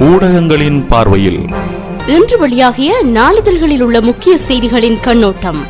ஊடகங்களின் பார்வையில் இன்று வெளியாகிய நாளிதழ்களில் உள்ள முக்கிய செய்திகளின் கண்ணோட்டம்.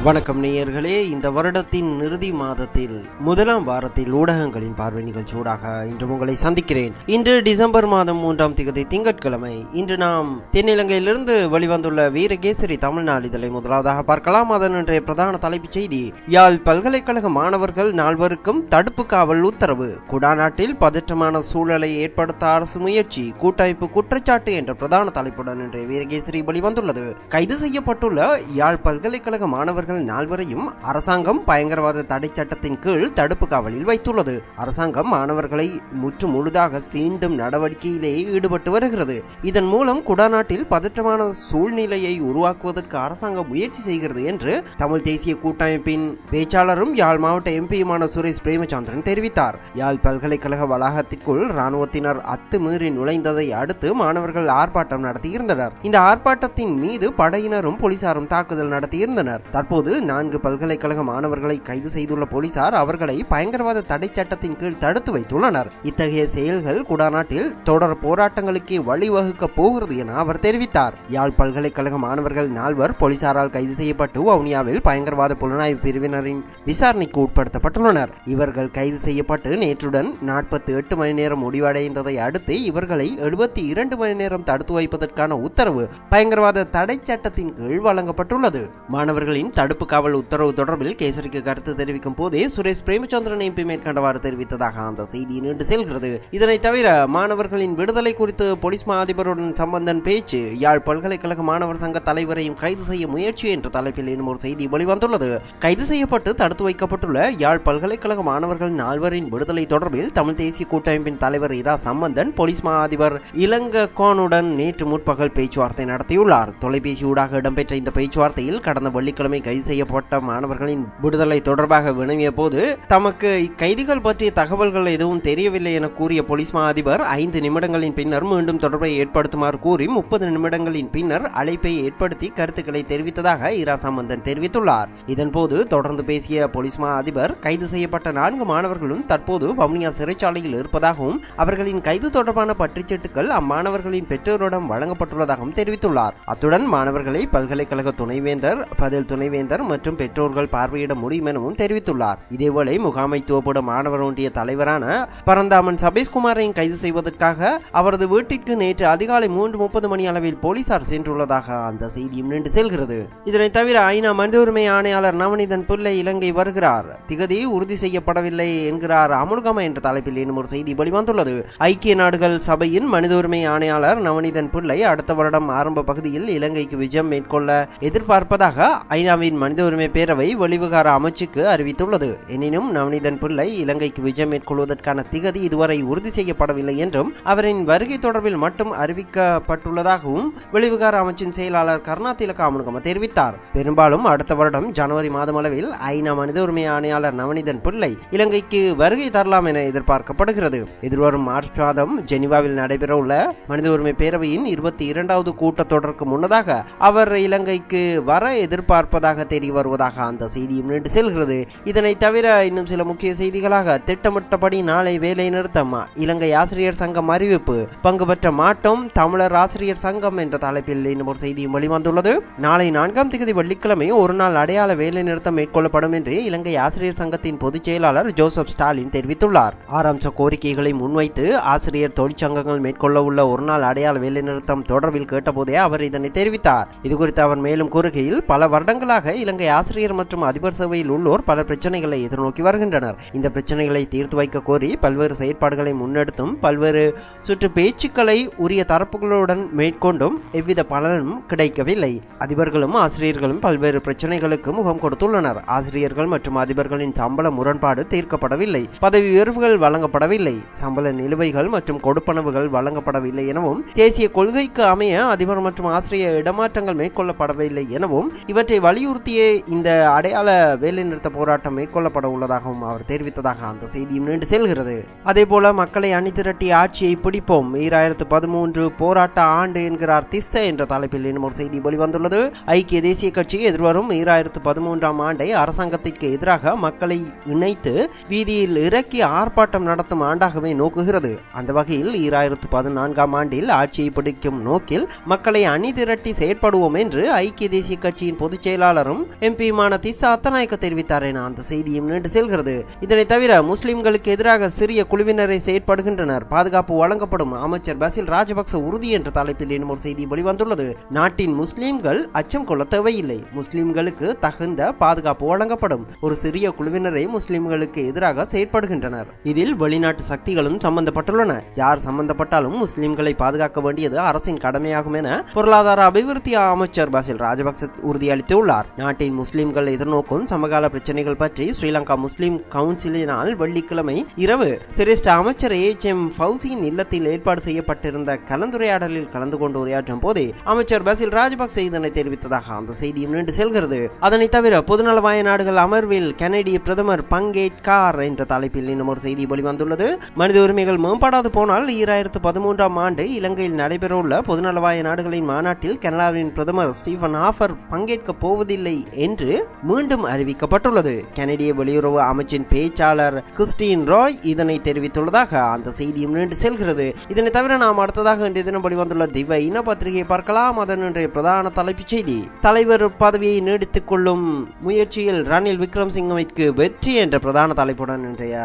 வணக்கம் நேயர்களே, இந்த வருடத்தின் இறுதி மாதத்தில் முதலாம் வாரத்தில் ஊடகங்களின் பார்வை நிகழ்ச்சியூடாக இன்று உங்களை சந்திக்கிறேன். இன்று டிசம்பர் மாதம் 3ஆம் தேதி திங்கட்கிழமை. இன்று நாம் தென்னிலங்கையிலிருந்து வெளிவந்துள்ள வீரகேசரி தமிழ் நாளிதழை முதலாவதாக பார்க்கலாம். அதன் இன்றைய பிரதான தலைப்புச் செய்தி: யாழ் பல்கலைக்கழக மாணவர்கள் 4 தடுப்பு காவல் உத்தரவு. குடாநாட்டில் பதற்றமான சூழலை ஏற்படுத்த அரசு முயற்சி, கூட்டமைப்பு குற்றச்சாட்டு என்ற பிரதான தலைப்புடன் இன்றைய வீரகேசரி வெளிவந்துள்ளது. கைது செய்யப்பட்டுள்ள யாழ் பல்கலைக்கழக மாணவர்கள் 4 அரசாங்கம் பயங்கரவாத தடை சட்டத்தின் கீழ் தடுப்பு காவலில் வைத்துள்ளது. அரசாங்கம் மாணவர்களை முற்று முழுதாக சீண்டும் நடவடிக்கையிலேயே ஈடுபட்டு வருகிறது. இதன் மூலம் குடாநாட்டில் பதற்றமான சூழ்நிலையை உருவாக்குவதற்கு அரசாங்கம் முயற்சி செய்கிறது என்று தமிழ் தேசிய கூட்டமைப்பின் பேச்சாளரும் யாழ் மாவட்ட எம்பியுமான சுரேஷ் பிரேமச்சந்திரன் தெரிவித்தார். யாழ் பல்கலைக்கழக வளாகத்திற்குள் இராணுவத்தினர் அத்துமீறி நுழைந்ததை அடுத்து மாணவர்கள் ஆர்ப்பாட்டம் நடத்தியிருந்தனர். இந்த ஆர்ப்பாட்டத்தின் மீது படையினரும் போலீசாரும் தாக்குதல் நடத்தியிருந்தனர். தற்போது 4 பல்கலைக்கழக மாணவர்களை கைது செய்துள்ள போலீசார் அவர்களை பயங்கரவாத தடை சட்டத்தின் கீழ் தடுத்து வைத்துள்ளனர். இத்தகைய செயல்கள் குடாநாட்டில் தொடர் போராட்டங்களுக்கு வழிவகுக்க போகிறது என அவர் தெரிவித்தார். யாழ் பல்கலைக்கழக மாணவர்கள் 4 போலீசாரால் கைது செய்யப்பட்டு வவுனியாவில் பயங்கரவாத புலனாய்வு பிரிவினரின் விசாரணைக்கு உட்படுத்தப்பட்டுள்ளனர். இவர்கள் கைது செய்யப்பட்டு நேற்றுடன் 48 மணி நேரம் முடிவடைந்ததை அடுத்து இவர்களை 72 மணி நேரம் தடுத்து வைப்பதற்கான உத்தரவு பயங்கரவாத தடை சட்டத்தின் கீழ் வழங்கப்பட்டுள்ளது. மாணவர்களின் தடுப்பு காவல் உத்தரவு தொடர்பில் கேசரிக்கு கருத்து தெரிவிக்கும் போதே சுரேஷ் பிரேமச்சந்திரன் எம்பி மேற்கண்டவாறு தெரிவித்ததாக அந்த செய்தி நீண்டு செல்கிறது. இதனை தவிர மாணவர்களின் விடுதலை குறித்து போலீஸ் மா அதிபருடன் சம்பந்தன் பேச்சு, யாழ் பல்கலைக்கழக மாணவர் சங்க தலைவரையும் கைது செய்ய முயற்சி என்ற தலைப்பில் இன்னும் ஒரு செய்தி வெளிவந்துள்ளது. கைது செய்யப்பட்டு தடுத்து வைக்கப்பட்டுள்ள யாழ் பல்கலைக்கழக மாணவர்கள் 4 விடுதலை தொடர்பில் தமிழ் தேசிய கூட்டமைப்பின் தலைவர் இரா சம்பந்தன் போலீஸ் மா அதிபர் இளங்கோனுடன் நேற்று முற்பகல் பேச்சுவார்த்தை நடத்தியுள்ளார். தொலைபேசியூடாக இடம்பெற்ற இந்த பேச்சுவார்த்தையில் கடந்த வெள்ளிக்கிழமை கைது செய்யப்பட்ட மாணவர்களின் விடுதலை தொடர்பாக வினவிய போது தமக்கு கைதிகள் பற்றிய தகவல்கள் எதுவும் தெரியவில்லை என கூறிய போலீஸ் மா அதிபர் 5 நிமிடங்களின் பின்னர் மீண்டும் தொடர்பை ஏற்படுத்துமாறு கூறி 30 நிமிடங்களின் பின்னர் அழைப்பை ஏற்படுத்தி கருத்துக்களை தெரிவித்ததாக இரா சம்பந்தன் தெரிவித்துள்ளார். இதன்போது தொடர்ந்து பேசிய போலீஸ் மா அதிபர் கைது செய்யப்பட்ட 4 மாணவர்களும் தற்போது வவுனியா சிறைச்சாலையில் இருப்பதாகவும் அவர்களின் கைது தொடர்பான பற்றிச்சீட்டுகள் அம்மாணவர்களின் பெற்றோரிடம் வழங்கப்பட்டுள்ளதாகவும் தெரிவித்துள்ளார். அத்துடன் மாணவர்களை பல்கலைக்கழக துணைவேந்தர், பதில் துணைவேந்தர் மற்றும் பெற்றோர்கள் பார்வையிட முடியும் எனவும் தெரிவித்துள்ளார். இதேவேளை முகாமைத்துவப்பட மாணவர் ஒன்றிய தலைவரான பரந்தாமன் சபேஷ்குமாரையும் கைது செய்வதற்காக அவரது வீட்டிற்கு நேற்று அதிகாலை 3:30 மணி அளவில் போலீசார் சென்றுள்ளதாக அந்த செய்தியும் நின்று செல்கிறது. இதனை தவிர ஐநா மனித உரிமை ஆணையாளர் நவநீதன் பிள்ளை இலங்கை வருகிறார். திகதி உறுதி செய்யப்படவில்லை என்கிறார் அமுல்கம என்ற தலைப்பில் இன்னும் ஒரு செய்தி வெளிவந்துள்ளது. ஐக்கிய நாடுகள் சபையின் மனித உரிமை ஆணையாளர் நவநீதன் பிள்ளை அடுத்த வருடம் ஆரம்ப பகுதியில் இலங்கைக்கு விஜயம் மேற்கொள்ள எதிர்பார்ப்பதாக ஐநாவின் மனித உரிமை பேரவை வெளிவிகார அமைச்சுக்கு அறிவித்துள்ளது. எனினும் நவநீதன் பிள்ளை இலங்கைக்கு விஜயம் மேற்கொள்வதற்கான திகதி இதுவரை உறுதி செய்யப்படவில்லை என்றும் அவரின் வருகை தொடர்பில் மட்டும் அறிவிக்கப்பட்டுள்ளதாகவும் வெளிவிகார அமைச்சின் செயலாளர் கருணாதிலக அமுல்கம தெரிவித்தார். பெரும்பாலும் அடுத்த வருடம் ஜனவரி மாதம் அளவில் ஐநா மனித உரிமை ஆணையாளர் நவநீதன் பிள்ளை இலங்கைக்கு வருகை தரலாம் என எதிர்பார்க்கப்படுகிறது. எதிர்வரும் மார்ச் மாதம் ஜெனீவாவில் நடைபெறவுள்ள மனித உரிமை பேரவையின் 22வது கூட்டத்தொடருக்கு முன்னதாக அவர் இலங்கைக்கு வர எதிர்பார்ப்பதாக தெரிய வருவதாக அந்த செய்தியும் நின்று செல்கிறது. இதனை தவிர இன்னும் சில முக்கிய செய்திகளாக திட்டமிட்டபடி நாளை வேலை நிறுத்தம், இலங்கை ஆசிரியர் சங்கம் அறிவிப்பு, பங்கு பெற்ற மாட்டோம் தமிழர் ஆசிரியர் சங்கம் என்ற தலைப்பில் இன்னும் ஒரு செய்தியும் வெளிவந்துள்ளது. நாளை 4ஆம் தேதி வெள்ளிக்கிழமை ஒரு நாள் அடையாள வேலை நிறுத்தம் மேற்கொள்ளப்படும் என்று இலங்கை ஆசிரியர் சங்கத்தின் பொதுச் செயலாளர் ஜோசப் ஸ்டாலின் தெரிவித்துள்ளார். 6 அம்ச கோரிக்கைகளை முன்வைத்து ஆசிரியர் தொழிற்சங்கங்கள் மேற்கொள்ள உள்ள ஒரு நாள் அடையாள வேலை நிறுத்தம் தொடர்பில் கேட்டபோதே அவர் இதனை தெரிவித்தார். இதுகுறித்து அவர் மேலும் கூறுகையில், பல வருடங்களாக இலங்கை ஆசிரியர் மற்றும் அதிபர் சேவையில் உள்ளோர் பல பிரச்சனைகளை எதிர்நோக்கி வருகின்றனர். இந்த பிரச்சனைகளை தீர்த்து வைக்க கோரி பல்வேறு செயற்பாடுகளை முன்னெடுத்தும் பல்வேறு சுற்று பேச்சுக்களை உரிய தரப்புகளுடன் மேற்கொண்டும் எவ்வித பலனும் கிடைக்கவில்லை. அதிபர்களும் ஆசிரியர்களும் பல்வேறு பிரச்சனைகளுக்கு முகம் கொடுத்துள்ளனர். ஆசிரியர்கள் மற்றும் அதிபர்களின் சம்பள முரண்பாடு தீர்க்கப்படவில்லை, பதவி உயர்வுகள் வழங்கப்படவில்லை, சம்பள நிலுவைகள் மற்றும் கொடுப்பனவுகள் வழங்கப்படவில்லை எனவும் தேசிய கொள்கைக்கு அமைய அதிபர் மற்றும் ஆசிரியர் இடமாற்றங்கள் மேற்கொள்ளப்படவில்லை எனவும் இவற்றை வலியுறுத்தி வலியுறுத்தியே இந்த அடையாள வேலைநிறுத்த போராட்டம் மேற்கொள்ளப்பட உள்ளதாகவும் அவர் தெரிவித்ததாக அந்த செய்தியும் நீண்டு செல்கிறது. அதே போல மக்களை அணிதிரட்டி ஆட்சியை பிடிப்போம் 2013 போராட்ட ஆண்டு என்கிறார் திஸ்ஸ என்ற தலைப்பில் இன்னும் ஒரு செய்தி வெளிவந்துள்ளது. ஐக்கிய தேசிய கட்சி எதிர்வரும் 2013 ஆண்டை அரசாங்கத்திற்கு எதிராக மக்களை இணைத்து வீதியில் இறக்கி ஆர்ப்பாட்டம் நடத்தும் ஆண்டாகவே நோக்குகிறது. அந்த வகையில் 2014 ஆண்டில் ஆட்சியை பிடிக்கும் நோக்கில் மக்களை அணிதிரட்டி செயற்படுவோம் என்று ஐக்கிய தேசிய கட்சியின் பொதுச் செயலாளரும் எம்பியுமான திஸ்ஸ அத்தநாயக்க தெரிவித்தார் என அந்த செய்தியும் நீண்டு செல்கிறது. இதனை தவிர முஸ்லிம்களுக்கு எதிராக சிறிய குழுவினரை செயற்படுகின்றனர், பாதுகாப்பு வழங்கப்படும், அமைச்சர் பசில் ராஜபக்ச உறுதி என்ற தலைப்பில் இன்னும் ஒரு செய்தி வெளிவந்துள்ளது. நாட்டின் முஸ்லிம்கள் அச்சம் கொள்ள தேவையில்லை, முஸ்லிம்களுக்கு தகுந்த பாதுகாப்பு வழங்கப்படும், ஒரு சிறிய குழுவினரை முஸ்லிம்களுக்கு எதிராக செயற்படுகின்றனர், இதில் வெளிநாட்டு சக்திகளும் சம்பந்தப்பட்டுள்ளன, யார் சம்பந்தப்பட்டாலும் முஸ்லிம்களை பாதுகாக்க வேண்டியது அரசின் கடமையாகும் என பொருளாதார அபிவிருத்தி அமைச்சர் பசில் ராஜபக்ச உறுதியளித்துள்ளார். நாட்டின் முஸ்லிம்கள் எதிர்நோக்கும் சமகால பிரச்சனைகள் பற்றி ஸ்ரீலங்கா முஸ்லிம் கவுன்சிலினால் வெள்ளிக்கிழமை இரவு சிரேஷ்ட அமைச்சர் HM ஃபவுசியின் இல்லத்தில் ஏற்பாடு செய்யப்பட்டிருந்த கலந்துரையாடலில் கலந்து கொண்டு உரையாற்றும் போதே அமைச்சர் பசில் ராஜபக்ச இதனை தெரிவித்ததாக அந்த செய்தியும் நீண்டு செல்கிறது. அதனை தவிர பொதுநலவாய நாடுகள் அமர்வில் கனடிய பிரதமர் பங்கேற்கார் என்ற தலைப்பில் இன்னும் ஒரு செய்தி வெளிவந்துள்ளது. மனித உரிமைகள் மேம்படாது போனால் 2013 ஆண்டு இலங்கையில் நடைபெறவுள்ள பொதுநலவாய நாடுகளின் மாநாட்டில் கனடாவின் பிரதமர் ஸ்டீஃபன் ஹாஃபர் பங்கேற்க போவதில்லை என்று மீண்டும் அறிவிக்கப்பட்டுள்ளது. கனடிய வெளியுறவு அமைச்சின் பேச்சாளர் கிறிஸ்டின் ராய் இதனை தெரிவித்துள்ளதாக அந்த செய்தியும் நீண்டு செல்கிறது. இதனை தவிர நாம் அடுத்ததாக இன்றைய தினம் வெளிவந்துள்ள திவ இன பத்திரிகையை பார்க்கலாம். அதன் இன்றைய பிரதான தலைப்புச் செய்தி, தலைவர் பதவியை நீடித்துக் கொள்ளும் முயற்சியில் ரணில் விக்ரமசிங்கவிற்கு வெற்றி என்ற பிரதான தலைப்புடன் இன்றைய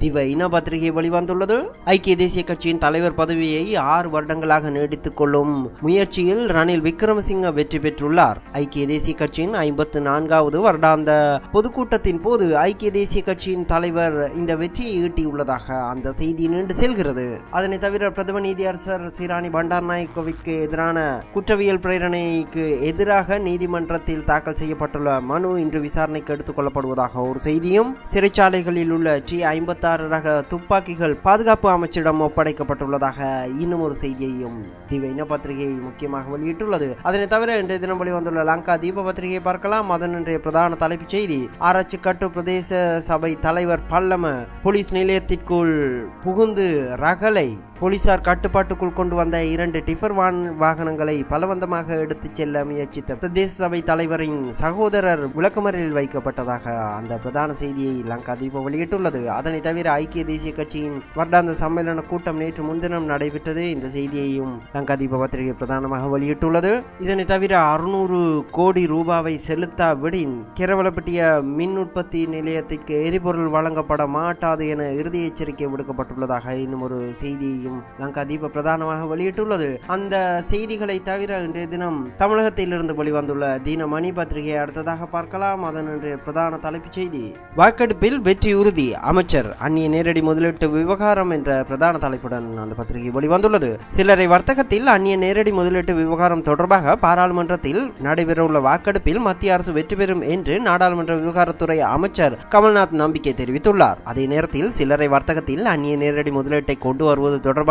திவ இன பத்திரிகை வெளிவந்துள்ளது. ஐக்கிய தேசிய கட்சியின் தலைவர் பதவியை 6 வருடங்களாக நீடித்துக் கொள்ளும் முயற்சியில் ரணில் விக்ரமசிங்க வெற்றி பெற்றுள்ளார். ஐக்கிய தேசிய கட்சியின் 54வது வருடாந்த பொதுக்கூட்டத்தின் போது ஐக்கிய தேசிய கட்சியின் தலைவர் இந்த வெற்றியை ஈட்டியுள்ளதாக அந்த செய்தி நீண்டு செல்கிறது. அதனை தவிர பிரதம நீதியரசர் சிராணி பண்டாரநாயக்கவிற்கு எதிரான குற்றவியல் பிரேரணைக்கு எதிராக நீதிமன்றத்தில் தாக்கல் செய்யப்பட்டுள்ள மனு இன்று விசாரணைக்கு எடுத்துக் கொள்ளப்படுவதாக ஒரு செய்தியும், சிறைச்சாலைகளில் உள்ள T-56 ரக துப்பாக்கிகள் பாதுகாப்பு அமைச்சிடம் ஒப்படைக்கப்பட்டுள்ளதாக இன்னும் ஒரு செய்தியையும் திவ இன பத்திரிகை முக்கியமாக வெளியிட்டுள்ளது. அதனை தவிர இன்றைய தினம் வெளிவந்துள்ள லங்கா தீப பத்திரிகையை பார்க்கலாம். அதன் இன்றைய பிரதான தலைப்புச் செய்தி, ஆராய்ச்சி கட்டு பிரதேச சபை தலைவர் பல்லம போலீஸ் நிலையத்திற்குள் புகுந்து ரகளை போலீசார் கட்டுப்பாட்டுக்குள் கொண்டு வந்த 2 டிஃபர் வாகனங்களை பலவந்தமாக எடுத்துச் செல்ல முயற்சித்த பிரதேச சபை தலைவரின் சகோதரர் விளக்கமறியலில் வைக்கப்பட்டதாக அந்த பிரதான செய்தியை லங்கா தீபம் வெளியிட்டுள்ளது. அதனை தவிர ஐக்கிய தேசிய கட்சியின் வருடாந்த சம்மேளன கூட்டம் நேற்று முன்தினம் நடைபெற்றது. இந்த செய்தியையும் லங்கா தீப பத்திரிகை பிரதானமாக வெளியிட்டுள்ளது. இதனை தவிர 600 கோடி ரூபாவை செலுத்தாவிடின் கேரவலப்பட்டிய மின் உற்பத்தி நிலையத்திற்கு எரிபொருள் வழங்கப்பட மாட்டாது என இறுதி எச்சரிக்கை விடுக்கப்பட்டுள்ளதாக இன்னும் ஒரு செய்தியையும் லங்கா தீப பிரதானமாக வெளியிட்டுள்ளது. அந்த செய்திகளை தவிர இன்றைய தினம் தமிழகத்திலிருந்து வெளிவந்துள்ள தினமணி பத்திரிகையை அடுத்ததாக பார்க்கலாம். அதன் இன்றைய பிரதான தலைப்புச் செய்தி, வாக்கெடுப்பில் வெற்றி உறுதி, அமைச்சர் அந்நிய நேரடி முதலீட்டு விவகாரம் என்ற பிரதான தலைப்புடன் அந்த பத்திரிகை வெளிவந்துள்ளது. சில்லறை வர்த்தகத்தில் அந்நிய நேரடி முதலீட்டு விவகாரம் தொடர்பாக பாராளுமன்றத்தில் நடைபெறவுள்ள வாக்கெடுப்பில் மத்திய அரசு வெற்றி பெறும் என்று நாடாளுமன்ற விவகாரத்துறை அமைச்சர் கமல்நாத் நம்பிக்கை தெரிவித்துள்ளார். அதே நேரத்தில் சில்லறை வர்த்தகத்தில் அந்நிய நேரடி முதலீட்டை கொண்டு வருவது தொடர்பான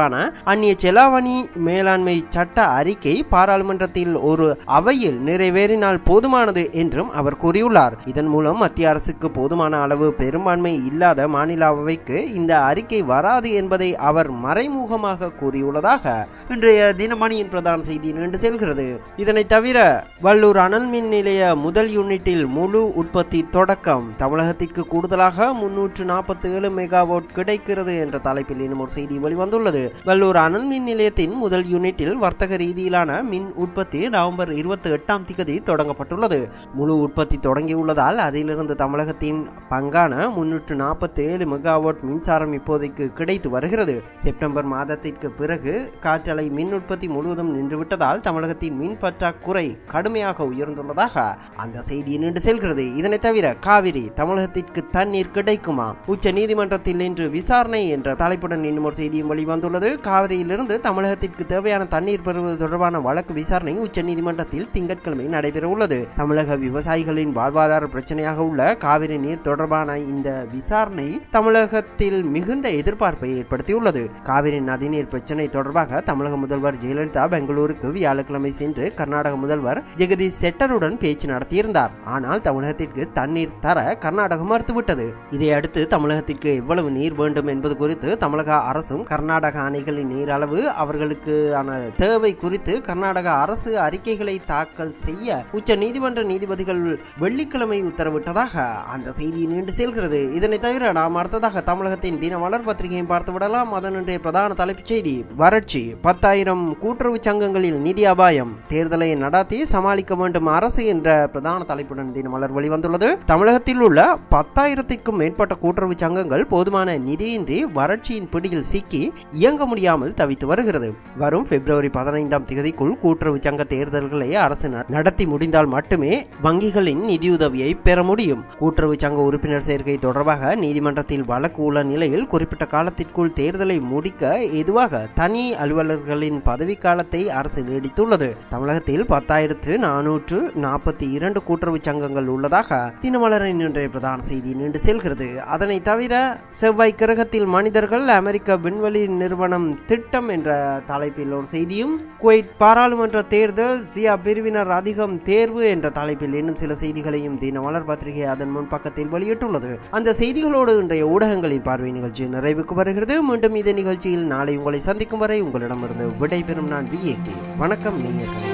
அந்நிய செலாவணி மேலாண்மை சட்ட அறிக்கை பாராளுமன்றத்தில் ஒரு அவையில் நிறைவேறினால் போதுமானது என்றும் அவர் கூறியுள்ளார். இதன் மூலம் மத்திய அரசுக்கு போதுமான அளவு பெரும்பான்மை இல்லாத மாநில அவைக்கு இந்த அறிக்கை வராது என்பதை அவர் மறைமுகமாக கூறியுள்ளதாக இன்றைய தினமணியின் பிரதான செய்தி நீண்டு செல்கிறது. இதனை தவிர வள்ளூர் அனல் மின் நிலைய முதல் யூனிட்டில் முழு உற்பத்தி தொடக்கம், தமிழகத்திற்கு கூடுதலாக 347 மெகாவாட் கிடைக்கிறது என்ற தலைப்பில் இன்னும் ஒரு செய்தி வெளிவந்துள்ளது. வள்ளூர் அனல் மின் நிலையத்தின் முதல் யூனிட்டில் வர்த்தக ரீதியிலான மின் உற்பத்தி நவம்பர் 28 தொடங்கப்பட்டுள்ளது. முழு உற்பத்தி தொடங்கியுள்ளதால் அதிலிருந்து தமிழகத்தின் பங்கான 347 மெகாவாட் மின்சாரம் இப்போதைக்கு கிடைத்து வருகிறது. செப்டம்பர் மாதத்திற்கு பிறகு காற்றலை மின் உற்பத்தி முழுவதும் நின்றுவிட்டதால் தமிழகத்தின் மின் பற்றாக்குறை கடுமையாக உயர்ந்துள்ளதாக அந்த செய்தி நீண்டு செல்கிறது. இதனை தவிர காவிரி தமிழகத்திற்கு தண்ணீர் கிடைக்குமா, உச்ச நீதிமன்றத்தில் இன்று விசாரணை என்ற தலைப்புடன் இன்னும் ஒரு செய்தியும் வெளிவந்துள்ளது. வெளிவந்துள்ளது. காவிரியிலிருந்து தமிழகத்திற்கு தேவையான தண்ணீர் பெறுவது தொடர்பான வழக்கு விசாரணை உச்சநீதிமன்றத்தில் திங்கட்கிழமை நடைபெற உள்ளது. தமிழக விவசாயிகளின் வாழ்வாதார பிரச்சனையாக உள்ள காவிரி நீர் தொடர்பான இந்த விசாரணை தமிழகத்தில் மிகுந்த எதிர்பார்ப்பை ஏற்படுத்தியுள்ளது. காவிரி நதிநீர் பிரச்சனை தொடர்பாக தமிழக முதல்வர் ஜெயலலிதா பெங்களூருக்கு வியாழக்கிழமை சென்று கர்நாடக முதல்வர் ஜெகதீஷ் ஷெட்டருடன் பேச்சு நடத்தியிருந்தார். ஆனால் தமிழகத்திற்கு தண்ணீர் தர கர்நாடகம் மறுத்துவிட்டது. இதையடுத்து தமிழகத்திற்கு எவ்வளவு நீர் வேண்டும் என்பது குறித்து தமிழக அரசும் கர்நாடக அணைகளின் நீர் அளவு அவர்களுக்கான தேவை குறித்து கர்நாடக அரசு அறிக்கைகளை தாக்கல் செய்ய உச்ச நீதிமன்ற நீதிபதிகள் வெள்ளிக்கிழமை உத்தரவிட்டதாக அந்த செய்தி நீண்டு செல்கிறது. இதனை தவிர நாம் அடுத்ததாக தமிழகத்தின் தினமலர் பத்திரிகையை பார்த்து விடலாம். அதனுடைய பிரதான தலைப்புச் செய்தி வறட்சி, 10,000 கூட்டுறவு சங்கங்களில் நிதி அபாயம், தேர்தலை நடாத்தி சமாளிக்க வேண்டும் அரசு என்ற பிரதான தலைப்புடன் தினமலர் வெளிவந்துள்ளது. தமிழகத்தில் உள்ள 10,000க்கும் மேற்பட்ட கூட்டுறவு சங்கங்கள் போதுமான நிதியின்றி வறட்சியின் பிடியில் சிக்கி இயங்க முடியாமல் தவித்து வருகிறது. வரும் பிப்ரவரி 15ஆம் தேதிக்குள் கூட்டுறவு சங்க தேர்தல்களை அரசு நடத்தி முடிந்தால் மட்டுமே வங்கிகளின் நிதியுதவியை பெற முடியும். கூட்டுறவு சங்க உறுப்பினர் சேர்க்கை தொடர்பாக நீதிமன்றத்தில் வழக்கு உள்ள நிலையில் குறிப்பிட்ட காலத்திற்குள் தேர்தலை முடிக்க ஏதுவாக தனி அலுவலர்களின் பதவிக்காலத்தை அரசு நீடித்துள்ளது. தமிழகத்தில் 10,442 கூட்டுறவு சங்கங்கள் உள்ளதாக தினமலரின் இன்றைய பிரதான செய்தி நீண்டு செல்கிறது. அதனை தவிர செவ்வாய் கிரகத்தில் மனிதர்கள், அமெரிக்க விண்வெளி நிறுவனம் திட்டம் என்ற தலைப்பில் ஒரு செய்தியும், குவைத் பாராளுமன்ற தேர்தல், சியா பிரிவினர் அதிகம் தேர்வு என்ற தலைப்பில் இன்னும் சில செய்திகளையும் தினமலர் பத்திரிகை அதன் முன்பக்கத்தில் வெளியிட்டுள்ளது. அந்த செய்திகளோடு இன்றைய ஊடகங்களின் பார்வை நிகழ்ச்சி நிறைவுக்கு வருகிறது. மீண்டும் இந்த நிகழ்ச்சியில் நாளை உங்களை சந்திக்கும் வரை உங்களிடமிருந்து விடைபெறும் நான் VAK. வணக்கம் நேயர்களே.